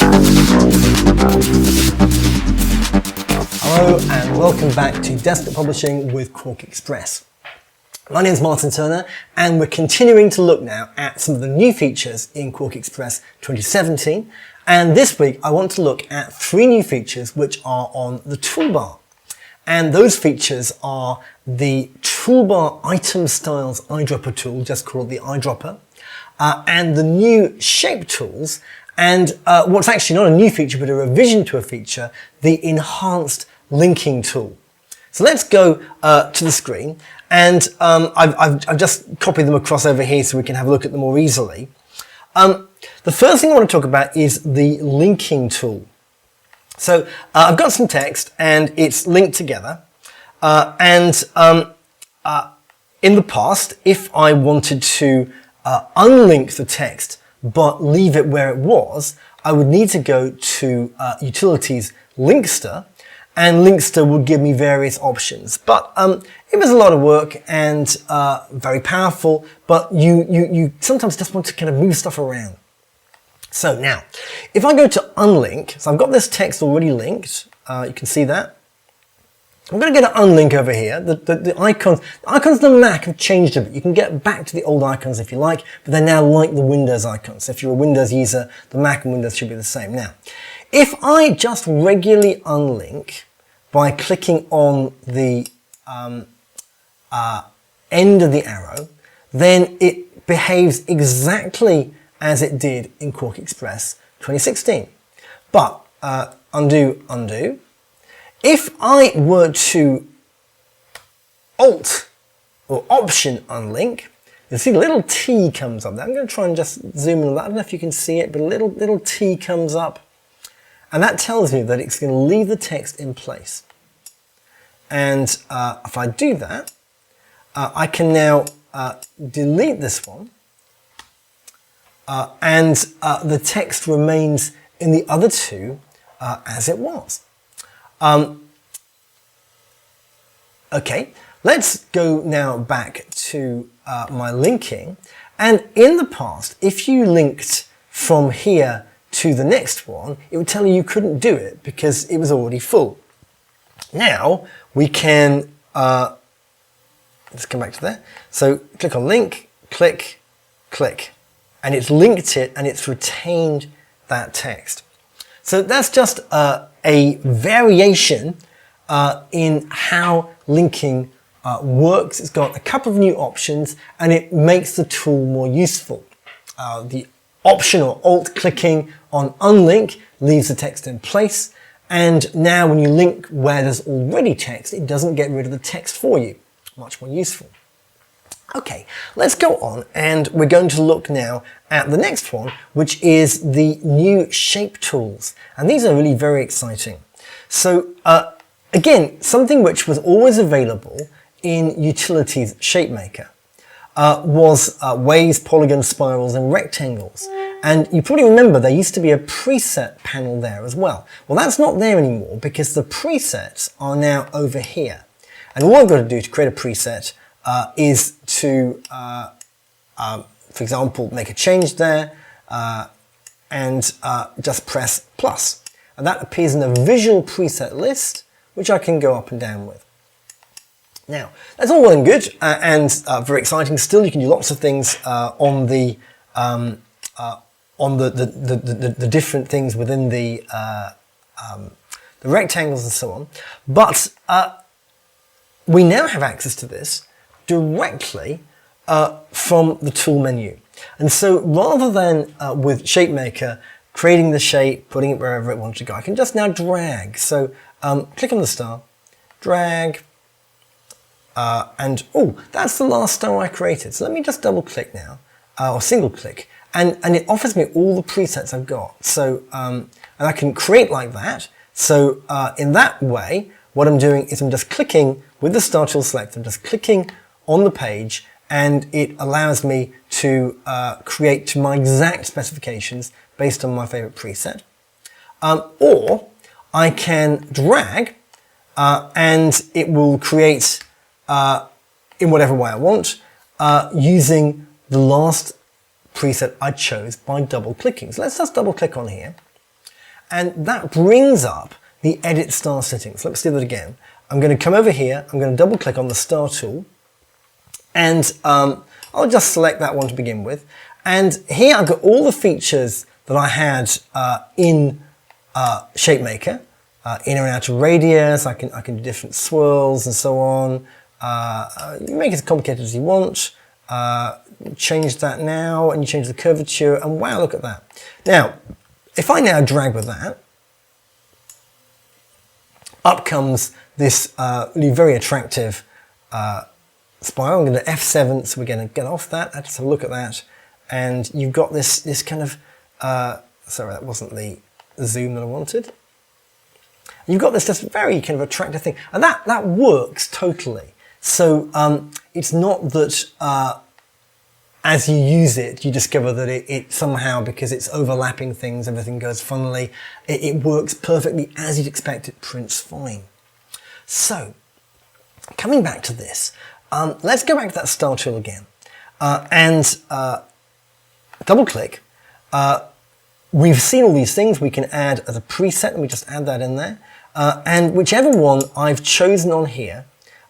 Hello and welcome back to Desktop Publishing with QuarkXPress. My name is Martin Turner and we're continuing to look now at some of the new features in QuarkXPress 2017, and this week I want to look at 3 new features which are on the toolbar. And those features are the toolbar item styles eyedropper tool, just called the eyedropper, and the new shape tools, and what's actually not a new feature but a revision to a feature, the enhanced linking tool. So let's go to the screen, and I've just copied them across over here so we can have a look at them more easily. The first thing I want to talk about is the linking tool. So I've got some text and it's linked together, and in the past, if I wanted to unlink the text but leave it where it was, I would need to go to Utilities Linkster, and Linkster would give me various options. But it was a lot of work and very powerful, but you sometimes just want to kind of move stuff around. So now, if I go to unlink, so I've got this text already linked, you can see that. I'm going to get an unlink over here. The icons on the Mac have changed a bit. You can get back to the old icons if you like, but they're now like the Windows icons. So if you're a Windows user, the Mac and Windows should be the same. Now, if I just regularly unlink by clicking on the end of the arrow, then it behaves exactly as it did in QuarkXPress 2016. But undo. If I were to Alt or Option unlink, you'll see the little T comes up there. I'm going to try and just zoom in on that. I don't know if you can see it, but a little T comes up. And that tells me that it's going to leave the text in place. And if I do that, I can now delete this one. And the text remains in the other two as it was. Okay, let's go now back to my linking. And in the past, if you linked from here to the next one, it would tell you couldn't do it because it was already full. Now we can, let's come back to there. So click on link, click, click, and it's linked it and it's retained that text. So that's just a variation in how linking works. It's got a couple of new options and it makes the tool more useful. The Option or Alt clicking on unlink leaves the text in place, and now when you link where there's already text, it doesn't get rid of the text for you. Much more useful. Okay, let's go on, and we're going to look now at the next one, which is the new shape tools. And these are really very exciting. So again, something which was always available in Utilities ShapeMaker was waves, polygons, spirals, and rectangles. And you probably remember there used to be a preset panel there as well. Well, that's not there anymore because the presets are now over here. And all I've got to do to create a preset is to, for example, make a change there and just press plus. And that appears in a visual preset list, which I can go up and down with. Now, that's all well and good and very exciting. Still, you can do lots of things on the different things within the rectangles and so on. But we now have access to this directly from the tool menu. And so rather than with ShapeMaker creating the shape, putting it wherever it wants to go, I can just now drag. So click on the star, drag, and oh, that's the last star I created. So let me just double click now, or single click, and it offers me all the presets I've got. So, and I can create like that. So in that way, what I'm doing is I'm just clicking with the star tool select, I'm just clicking on the page, and it allows me to create to my exact specifications based on my favorite preset. Or I can drag and it will create in whatever way I want using the last preset I chose by double clicking. So let's just double click on here. and that brings up the edit star settings. Let's do that again. I'm going to come over here, I'm going to double click on the star tool, and I'll just select that one to begin with. And here I've got all the features that I had in ShapeMaker, inner and outer radius. I can do different swirls and so on. You make it as complicated as you want. Change that now, and you change the curvature, and wow, look at that. Now, if I now drag with that, up comes this really very attractive spiral. I'm going to F7, so we're going to get off that. Let's have a look at that. And you've got this kind of, sorry, that wasn't the zoom that I wanted. You've got this just very kind of attractive thing. And that works totally. So it's not that as you use it, you discover that it somehow, because it's overlapping things, everything goes funnily. It works perfectly as you'd expect. It prints fine. So, coming back to this, let's go back to that star tool again and double click. We've seen all these things we can add as a preset, and we just add that in there. And whichever one I've chosen on here,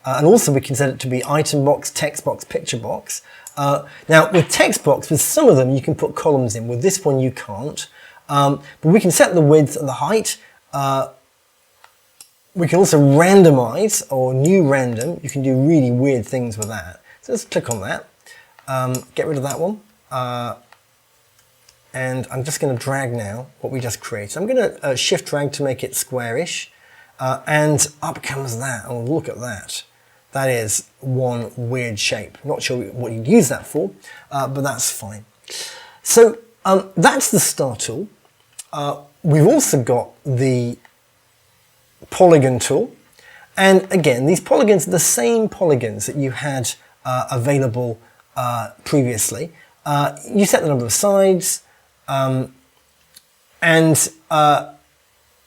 and also we can set it to be item box, text box, picture box. Now with text box, with some of them you can put columns in, with this one you can't. But we can set the width and the height. We can also randomize, or new random. You can do really weird things with that. So let's click on that. Get rid of that one. And I'm just going to drag now what we just created. I'm going to shift drag to make it squarish. And up comes that. Oh, look at that. That is one weird shape. Not sure what you'd use that for, but that's fine. So that's the star tool. We've also got the polygon tool. And again, these polygons are the same polygons that you had available previously. You set the number of sides,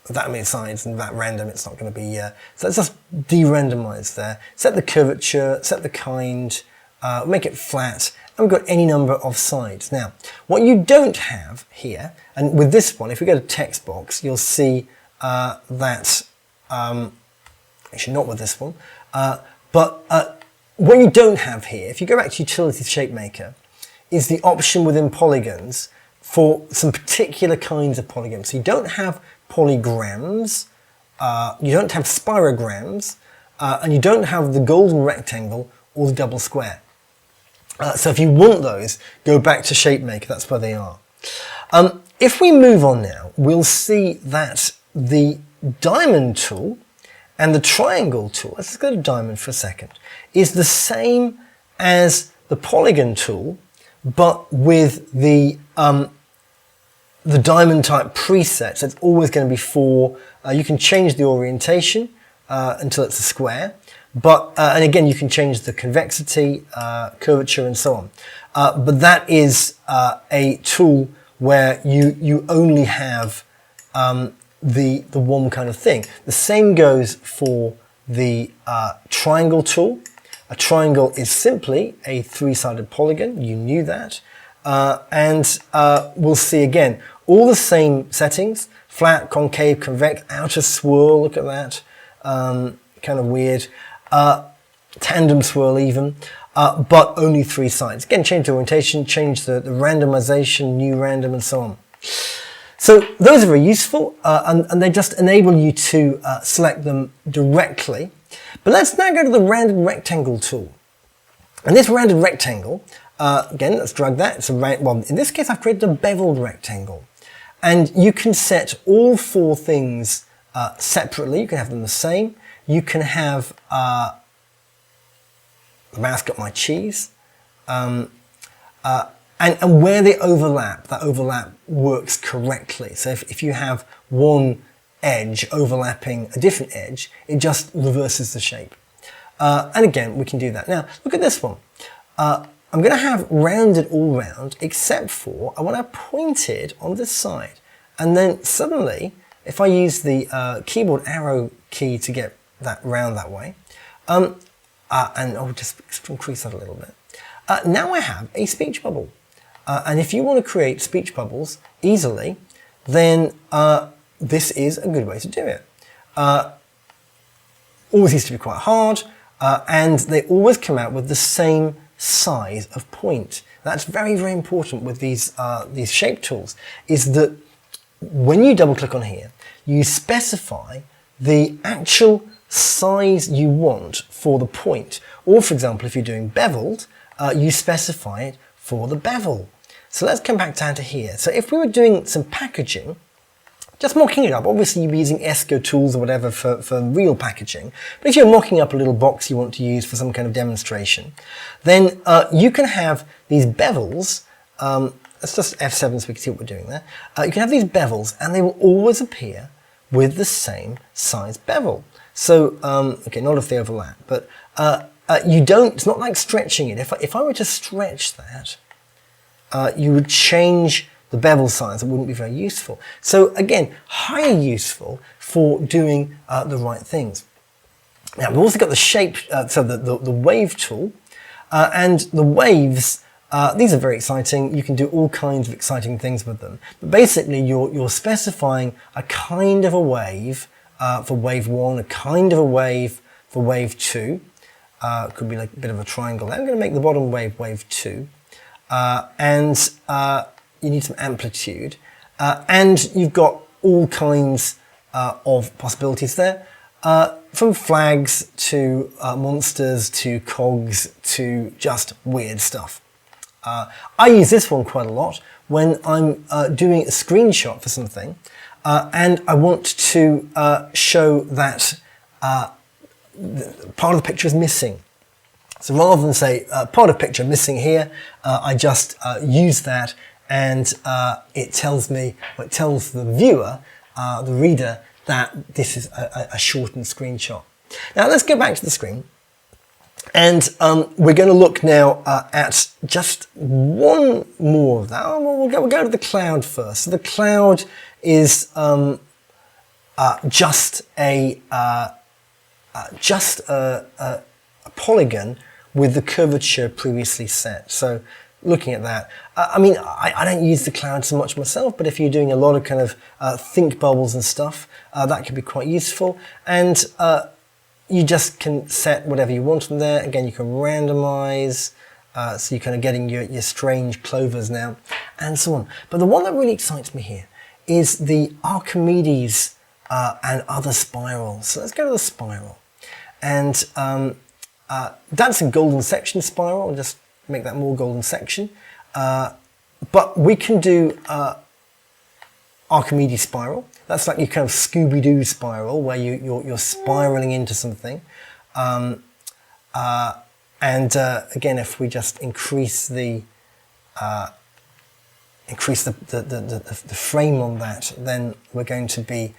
that many sides and that random, it's not going to be, so let's just de-randomize there. Set the curvature, set the kind, make it flat, and we've got any number of sides. Now, what you don't have here, and with this one, if we go to text box, you'll see that, actually not with this one, but what you don't have here, if you go back to Utilities ShapeMaker, is the option within polygons for some particular kinds of polygons. So you don't have polygrams, you don't have spirograms, and you don't have the golden rectangle or the double square. So if you want those, go back to ShapeMaker, that's where they are. If we move on now, we'll see that the diamond tool and the triangle tool, let's go to diamond for a second, is the same as the polygon tool, but with the diamond type preset. So it's always going to be 4. You can change the orientation until it's a square, but and again you can change the convexity, curvature, and so on. But that is a tool where you only have the one kind of thing. The same goes for the triangle tool. A triangle is simply a 3-sided polygon. You knew that. And we'll see again all the same settings: flat, concave, convex, outer swirl. Look at that, kind of weird. Tandem swirl even, but only 3 sides. Again, change the orientation, change the randomization, new random, and so on. So those are very useful, and they just enable you to select them directly. But let's now go to the rounded rectangle tool. And this rounded rectangle, again, let's drag that. It's a well, in this case, I've created a beveled rectangle. And you can set all 4 things separately. You can have them the same. You can have the mouse got my cheese. And where they overlap, that overlap works correctly. So if you have one edge overlapping a different edge, it just reverses the shape. And again, we can do that. Now, look at this one. I'm going to have rounded all round, except for I want to point it on this side. And then suddenly, if I use the keyboard arrow key to get that round that way, and I'll just increase that a little bit. Now I have a speech bubble. And if you want to create speech bubbles easily, then this is a good way to do it. Always used to be quite hard, and they always come out with the same size of point. That's very, very important with these shape tools, is that when you double click on here, you specify the actual size you want for the point. Or for example, if you're doing beveled, you specify it for the bevel. So let's come back down to here. So if we were doing some packaging, just mocking it up, obviously you'd be using ESCO tools or whatever for real packaging, but if you're mocking up a little box you want to use for some kind of demonstration, then you can have these bevels, let's just F7 so we can see what we're doing there. You can have these bevels and they will always appear with the same size bevel. So, okay, not if they overlap, but you don't, it's not like stretching it. If I were to stretch that, you would change the bevel size. It wouldn't be very useful. So again, highly useful for doing the right things. Now we've also got the shape, so the wave tool, and the waves. These are very exciting. You can do all kinds of exciting things with them. But basically, you're specifying a kind of a wave for wave 1, a kind of a wave for wave 2. Could be like a bit of a triangle. I'm going to make the bottom wave wave 2, and you need some amplitude, and you've got all kinds of possibilities there, from flags to monsters to cogs to just weird stuff. I use this one quite a lot when I'm doing a screenshot for something, and I want to show that part of the picture is missing. So rather than say part of picture missing here, I just use that, and it tells me, or it tells the viewer, the reader, that this is a shortened screenshot. Now let's go back to the screen, and we're going to look now at just one more of that. We'll go to the cloud first. So the cloud is just a polygon with the curvature previously set. So looking at that, I mean, I don't use the cloud so much myself, but if you're doing a lot of kind of think bubbles and stuff, that can be quite useful. And you just can set whatever you want from there. Again, you can randomize, so you're kind of getting your strange clovers now, and so on. But the one that really excites me here is the Archimedes and other spirals. So let's go to the spiral. And that's a golden section spiral. I'll just make that more golden section. But we can do Archimedes spiral. That's like your kind of Scooby-Doo spiral where you're spiraling into something. Again, if we just increase the frame on that, then we're going to be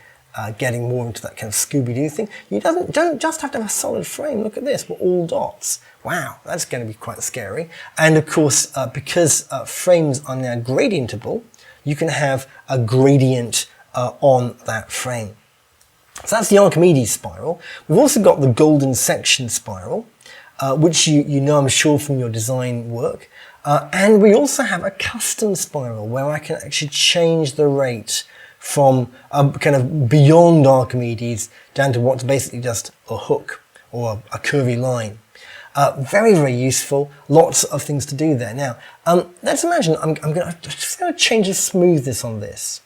getting more into that kind of Scooby-Doo thing. You don't just have to have a solid frame. Look at this, we're all dots. Wow, that's going to be quite scary. And of course, because frames are now gradientable, you can have a gradient on that frame. So that's the Archimedes spiral. We've also got the golden section spiral, which you know, I'm sure, from your design work. And we also have a custom spiral where I can actually change the rate from kind of beyond Archimedes down to what's basically just a hook or a curvy line. Very, very useful. Lots of things to do there. Now, let's imagine I'm just going to change the smoothness on this,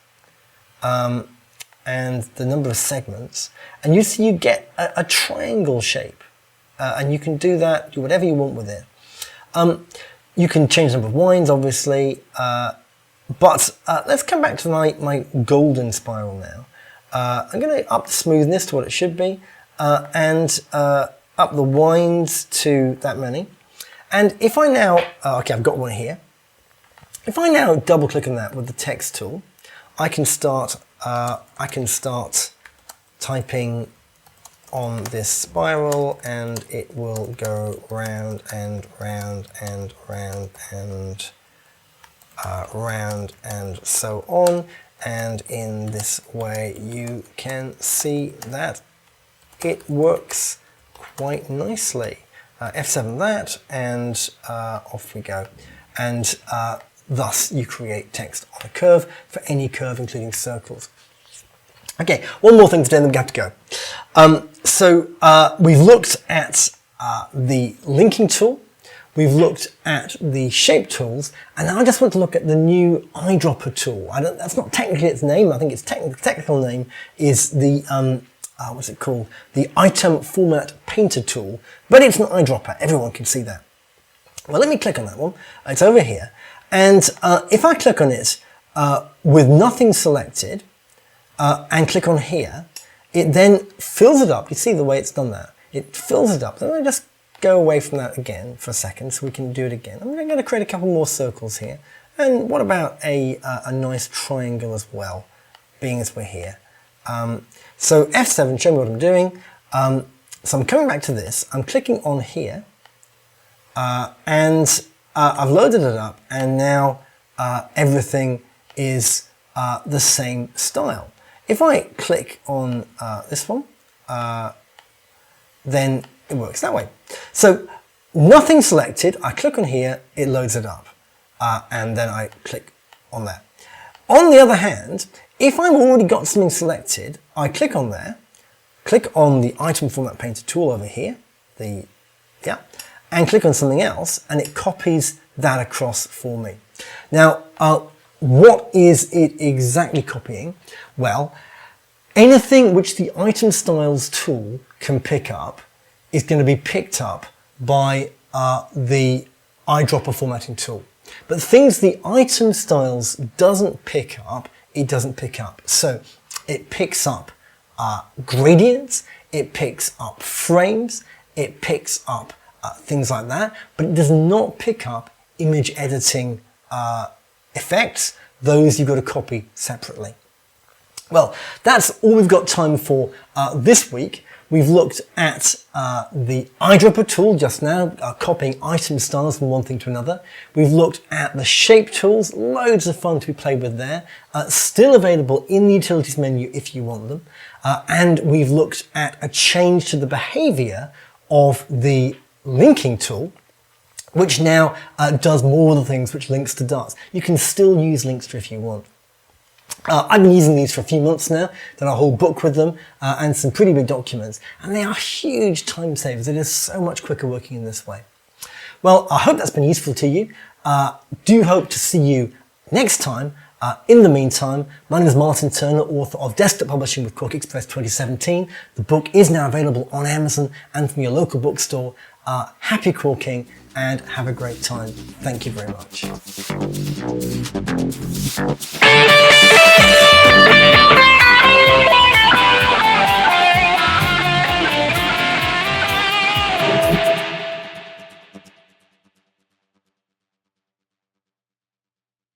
and the number of segments, and you see you get a triangle shape, and you can do that, do whatever you want with it. You can change the number of wines, obviously. But let's come back to my golden spiral now. I'm going to up the smoothness to what it should be, and up the winds to that many. And if I now, okay, I've got one here. If I now double click on that with the text tool, I can start typing on this spiral, and it will go round and round and round and round and so on, and in this way you can see that it works quite nicely. F7 that, and off we go. And thus you create text on a curve for any curve, including circles. Okay, one more thing to do and then we have to go. We've looked at the linking tool, we've looked at the shape tools, and now I just want to look at the new eyedropper tool. That's not technically its name. I think its technical name is the, what's it called? The item format painter tool, but it's an eyedropper. Everyone can see that. Well, let me click on that one. It's over here. And if I click on it with nothing selected and click on here, it then fills it up. You see the way it's done that? It fills it up. Let me just go away from that again for a second so we can do it again. I'm going to create a couple more circles here. And what about a nice triangle as well, being as we're here? So F7, show me what I'm doing. So I'm coming back to this. I'm clicking on here. And I've loaded it up, and now everything is the same style. If I click on this one, then it works that way. So nothing selected, I click on here, it loads it up, and then I click on that. On the other hand, if I've already got something selected, I click on there, click on the item format painter tool over here, and click on something else, and it copies that across for me. Now, what is it exactly copying? Well, anything which the item styles tool can pick up is going to be picked up by the eyedropper formatting tool. But things the item styles doesn't pick up, it doesn't pick up. So it picks up gradients, it picks up frames, it picks up things like that, but it does not pick up image editing effects. Those you've got to copy separately. Well, that's all we've got time for this week. We've looked at the eyedropper tool just now, copying item styles from one thing to another. We've looked at the shape tools, loads of fun to be played with there, still available in the utilities menu if you want them. And we've looked at a change to the behavior of the linking tool, which now does more of the things which Linkster does. You can still use Linkster if you want. I've been using these for a few months now, done a whole book with them, and some pretty big documents, and they are huge time savers. It is so much quicker working in this way. Well, I hope that's been useful to you. Do hope to see you next time. In the meantime, my name is Martin Turner, author of Desktop Publishing with QuarkXPress 2017. The book is now available on Amazon and from your local bookstore. Happy quarking and have a great time. Thank you very much.